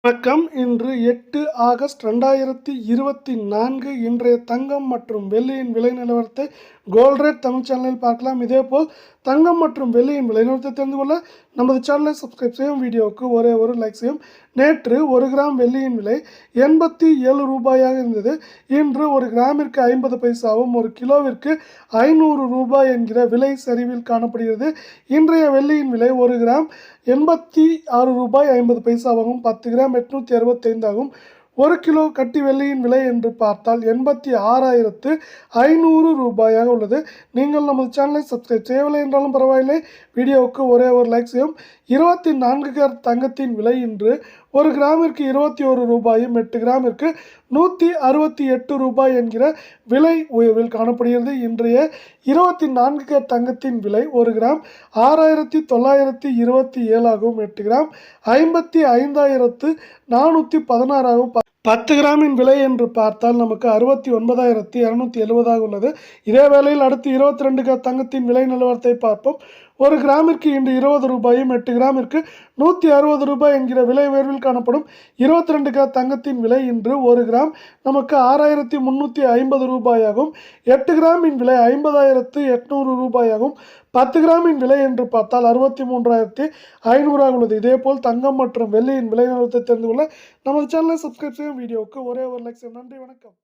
வணக்கம். இன்று 8 ஆகஸ்ட் 2024. இன்றைய தங்கம் மற்றும் வெள்ளியின் விலை நிலவரத்தை கோல்ட் ரேட் தமிழ் சேனலில் பார்க்கலாம். இதேபோல் தங்கம் மற்றும் வெள்ளியின் விலை நிலவரத்தை தெரிந்து கொள்ள நமது சேனலை சப்ஸ்கிரைப் செய்யும். வீடியோவுக்கு ஒரே ஒரு லைக் செய்யும். நேற்று 1 கிராம் வெள்ளியின் விலை 87 ரூபாயாக இருந்தது. இன்று 1 கிராமிற்கு 50 பைசாவும் 1 கிலோவிற்கு 500 ரூபாய் என்கிற விலை சரிவில் காணப்படுகிறது. இன்றைய வெள்ளியின் விலை 1 கிராம் 86 ரூபாய் 50 பைசாவாகும். 10 கிராம் 865 ஆகும். 1 கிலோ கட்டி வெள்ளியின் விலை என்று பார்த்தால் 86,500 ரூபாயாக உள்ளது. நீங்கள் நமது சேனலை சப்ஸ்கிரைப் செய்யவில்லை என்றாலும் பரவாயில்லை, வீடியோவுக்கு ஒரே ஒரு லைக் செய்யும். 24 கேரட் தங்கத்தின் விலை இன்று 1 கிராமிற்கு 21 ரூபாயும் 8 கிராமிற்கு 168 ரூபாய் என்கிற விலை உயர்வில் காணப்படுகிறது. இன்றைய 24 கேரட் தங்கத்தின் விலை 1 கிராம் 6,927 ஆகவும் 8 கிராம் 55,416 ஆகவும் 10 கிராமின் விலை என்று பார்த்தால் நமக்கு 69,270 உள்ளது. இதே வேளையில் அடுத்து 22 கேரட் தங்கத்தின் விலை நிலவரத்தை பார்ப்போம். 1 கிராமிற்கு இன்று 20 ரூபாயும் 8 கிராமிற்கு 160 ரூபாய் என்கிற விலை உயர்வில் காணப்படும். 22 கேரட் தங்கத்தின் விலை இன்று 1 கிராம் நமக்கு 6,350 ரூபாயாகும். 8 கிராமின் விலை 50,800 ரூபாயாகும். 10 கிராமின் விலை என்று பார்த்தால் 63,500 உள்ளது. இதேபோல் தங்கம் மற்றும் வெள்ளியின் விலை நிலவரத்தை தெரிந்து கொள்ள நமது சேனலை சப்ஸ்கிரைப் செய்யும். வீடியோவுக்கு ஒரே ஒரு லைக் செய்யும். நன்றி, வணக்கம்.